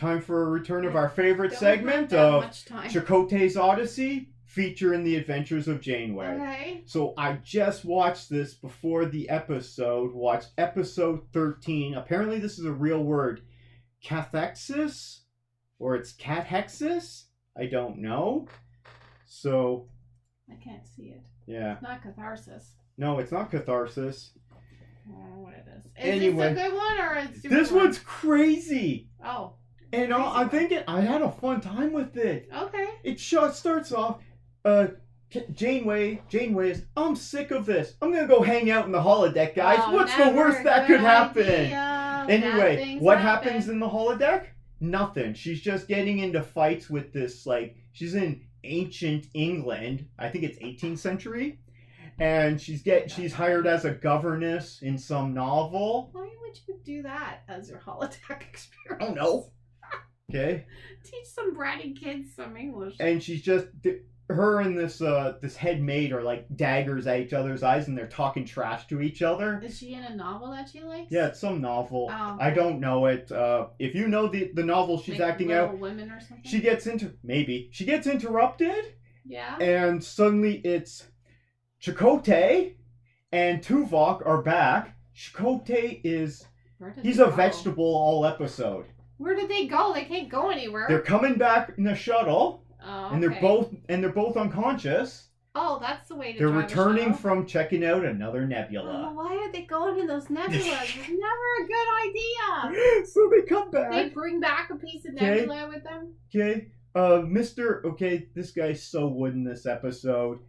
time for a return of our favorite Don't segment have that of much time. Chakotay's Odyssey, featuring the adventures of Janeway. Okay. So I just watched this before the episode, watched episode 13. Apparently this is a real word. Cathexis? Or it's cathexis? I don't know. So... I can't see it. Yeah. It's not catharsis. No, it's not catharsis. I don't know what it is. Is Anyway, this a good one or a stupid this one? one's crazy. Oh. And I'm thinking, I had a fun time with it. Okay. It starts off, Janeway is, I'm sick of this. I'm going to go hang out in the holodeck, guys. Oh, What's the worst that could happen? Anyway, what happens in the holodeck? Nothing. She's just getting into fights with this, like, she's in ancient England. I think it's 18th century. And she's hired as a governess in some novel. Why would you do that as your holodeck experience? I don't know. Okay. Teach some bratty kids some English. And she's just... Her and this head maid are like daggers at each other's eyes, and they're talking trash to each other. Is she in a novel that she likes? Yeah, it's some novel. Oh. I don't know it. If you know the novel she's like acting Little out, Women or something? she gets interrupted. Yeah. And suddenly it's Chakotay and Tuvok are back. Chakotay he's a vegetable all episode. Where did they go? They can't go anywhere. They're coming back in a shuttle. Oh, And they're both unconscious. Oh, that's the way to They're drive returning a shuttle. from checking out another nebula. Oh, why are they going in those nebulas? It's never a good idea. So they come back. They bring back a piece of nebula with them. Okay. This guy's so wooden this episode.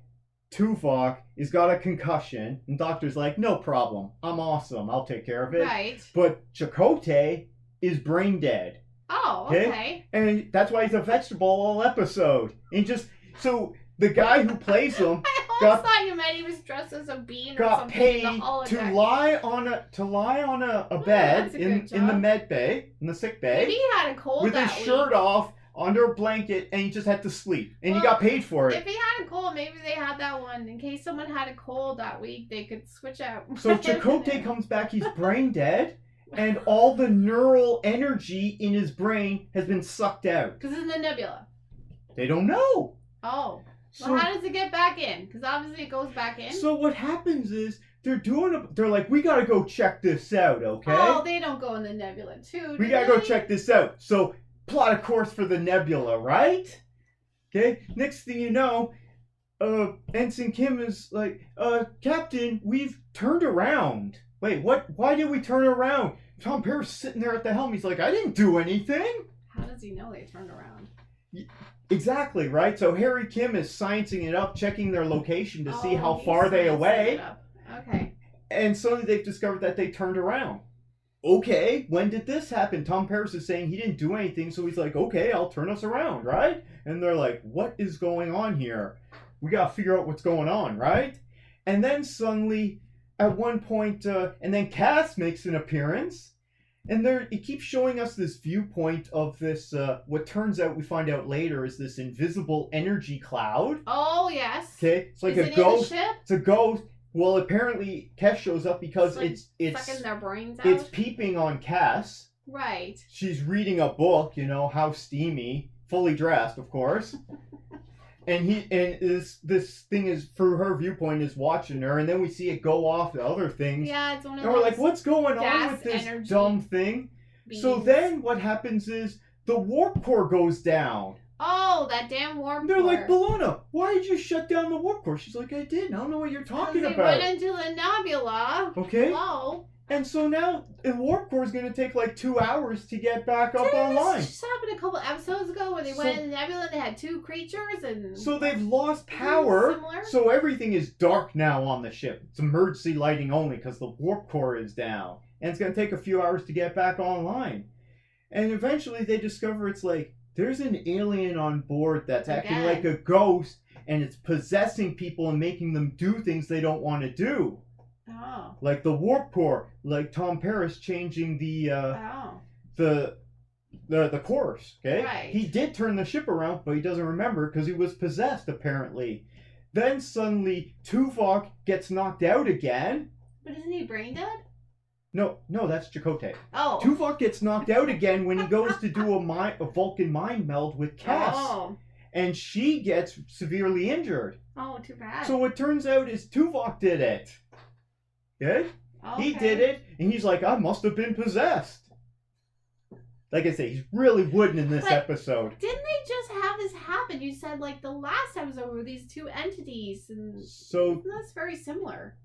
Tuvok has got a concussion, and Doctor's like, no problem. I'm awesome. I'll take care of it. Right. But Chakotay is brain dead. Oh, okay. And that's why he's a vegetable all episode. And so the guy who plays him I almost thought you meant he was dressed as a bean or got something paid in the holodeck. to lie on a bed that's a in good the job. med bay, in the sick bay, Maybe he had a cold with that his week. shirt off under a blanket, and he just had to sleep, and he got paid for it. If he had a cold, maybe they had that one in case someone had a cold that week. They could switch out. So Chakotay comes back, he's brain dead, and all the neural energy in his brain has been sucked out. Because it's in the nebula. They don't know. Oh. So, Well, how does it get back in? Because obviously it goes back in. So what happens is they're like, we gotta go check this out, okay? Oh, they don't go in the nebula too. We do gotta go they? check this out. So plot a course for the nebula, right? Okay. Next thing you know, Ensign Kim is like, Captain, we've turned around. Wait, what? Why did we turn around? Tom Paris sitting there at the helm. He's like, I didn't do anything. How does he know they turned around? Exactly, right? So Harry Kim is sciencing it up, checking their location to see how he's far they sciencing away. it up. Okay. And suddenly they've discovered that they turned around. Okay, when did this happen? Tom Paris is saying he didn't do anything, so he's like, okay, I'll turn us around, right? And they're like, what is going on here? We gotta figure out what's going on, right? And then suddenly, at one point, and then Cass makes an appearance, and it keeps showing us this viewpoint of this, what turns out we find out later is this invisible energy cloud. Oh, yes. Okay, it's like is a it ghost. in the ship? It's a ghost. Well, apparently Cass shows up because it's sucking their brains out. it's peeping on Cass. Right. She's reading a book, how steamy, fully dressed, of course. And this thing is, through her viewpoint, is watching her, and then we see it go off to other things. Yeah, it's one of and those. we're like, what's going on gas with this energy dumb thing? beams. So then what happens is the warp core goes down. Oh, that damn warp They're core. like, Bellona, why did you shut down the warp core? She's like, I didn't. I don't know what you're talking They about. went into the nebula. Okay. Hello. And so now the warp core is going to take like 2 hours to get back up online. This just happened a couple episodes ago where they went in the nebula and they had two creatures and. So they've lost power. Similar. So everything is dark now on the ship. It's emergency lighting only because the warp core is down. And it's going to take a few hours to get back online. And eventually they discover it's like, there's an alien on board that's acting like a ghost, and it's possessing people and making them do things they don't want to do. Oh. Like the warp core, like Tom Paris changing the course, okay? Right. He did turn the ship around, but he doesn't remember because he was possessed, apparently. Then suddenly, Tuvok gets knocked out again. But isn't he brain dead? No, that's Chakotay. Oh. Tuvok gets knocked out again when he goes to do a Vulcan mind meld with Cass. Oh. And she gets severely injured. Oh, too bad. So it turns out is Tuvok did it. Okay? He did it, and he's like, I must have been possessed. Like I say, he's really wooden in this episode. Didn't they just have this happen? You said, like, the last episode were these two entities, and so that's very similar.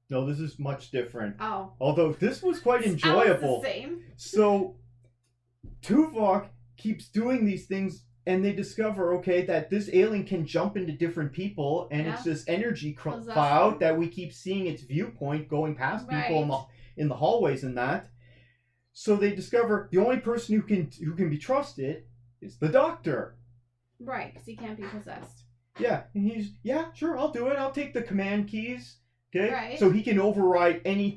No, this is much different. Oh. Although this was quite enjoyable. The same. So Tuvok keeps doing these things, and they discover, okay, that this alien can jump into different people, and it's this energy cloud that we keep seeing its viewpoint going past people in the hallways and that. So they discover the only person who can be trusted is the Doctor. Right, because he can't be possessed. Yeah, and he's, sure, I'll do it. I'll take the command keys. Okay, right. So he can override any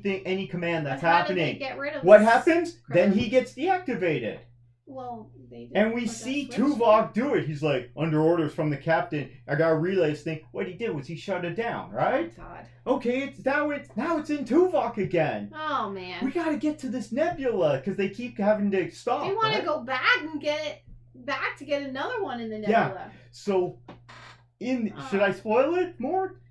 command that's happening. How did they get rid of what happens? Then he gets deactivated. Well, they did. And we see Tuvok do it. He's like, under orders from the captain, I got to relay this thing. What he did was he shut it down, right? Oh, God. Okay, now it's in Tuvok again. Oh, man. We got to get to this nebula because they keep having to stop. They want to go back and get it back to get another one in the nebula. Yeah. So, should I spoil it more?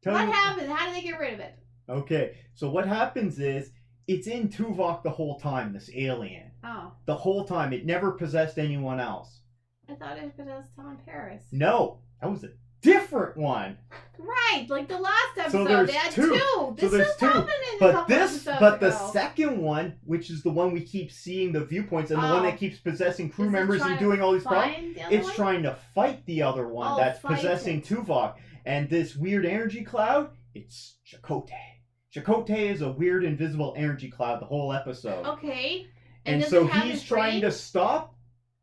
What happened? How did they get rid of it? Okay, so what happens is, it's in Tuvok the whole time, this alien. Oh. The whole time. It never possessed anyone else. I thought it possessed Tom Paris. No, that was a different one. Right, like the last episode. So there's they had two. This there's two. But the second one, which is the one we keep seeing the viewpoints, and the one that keeps possessing crew members and doing all these problems, it's trying to fight the other one that's possessing Tuvok. And this weird energy cloud, it's Chakotay. Chakotay is a weird invisible energy cloud the whole episode. Okay. And so he's trying to stop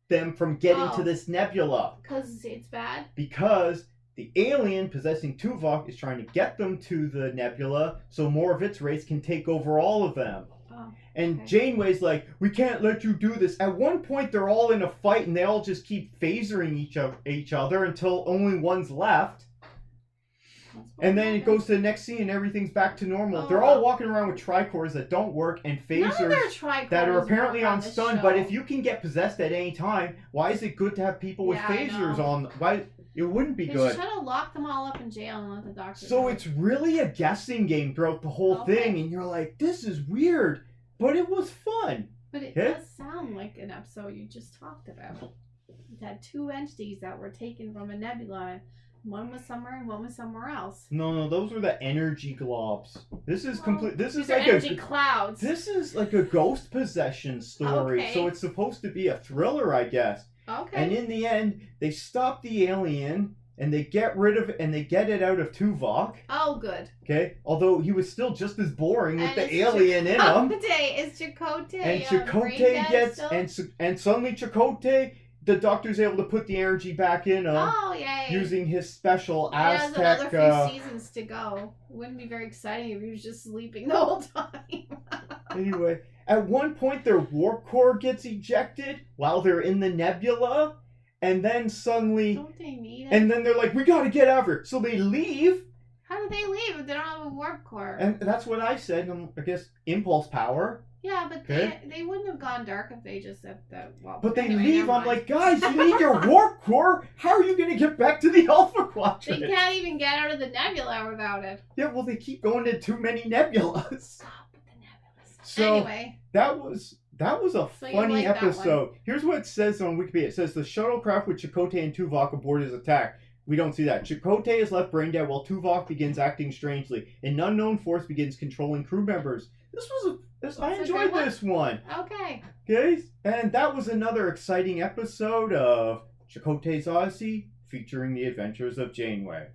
them from getting to this nebula. Because it's bad? Because the alien possessing Tuvok is trying to get them to the nebula so more of its race can take over all of them. Oh, and Janeway's like, we can't let you do this. At one point, they're all in a fight and they all just keep phasering each other until only one's left. And then it goes to the next scene and everything's back to normal. They're all walking around with tricors that don't work and phasers that are apparently on stun. But if you can get possessed at any time, why is it good to have people with phasers on? Why it wouldn't be good. They should have locked them all up in jail and let the Doctor So it's really a guessing game throughout the whole thing, and you're like, this is weird, but it was fun. But it does sound like an episode you just talked about. It had two entities that were taken from a nebula. One was somewhere and one was somewhere else. No, those were the energy globs. This is complete. This is like energy clouds. This is like a ghost possession story, so it's supposed to be a thriller, I guess. Okay. And in the end, they stop the alien and they get rid of it and they get it out of Tuvok. Oh, good. Okay, although he was still just as boring with the alien in him. Is Chakotay and Chakotay gets and suddenly Chakotay. The Doctor's able to put the energy back in him using his special Aztec... He has another few seasons to go. It wouldn't be very exciting if he was just sleeping the whole time. Anyway, at one point their warp core gets ejected while they're in the nebula, and then suddenly... Don't they need it? And then they're like, we gotta get out of here. So they leave. How do they leave if they don't have a warp core? And that's what I said, I guess, impulse power. Yeah, but they wouldn't have gone dark if they just said that. Well, but they leave. I'm like, guys, you need your warp core. How are you going to get back to the Alpha Quadrant? They can't even get out of the nebula without it. Yeah, well, they keep going to too many nebulas. Stop with the nebulas. So anyway, that was a funny episode. Here's what it says on Wikipedia. It says the shuttlecraft with Chakotay and Tuvok aboard is attacked. We don't see that. Chakotay is left brain dead while Tuvok begins acting strangely. An unknown force begins controlling crew members. I enjoyed this one. Okay. Okay, and that was another exciting episode of Chakotay's Odyssey featuring the adventures of Janeway.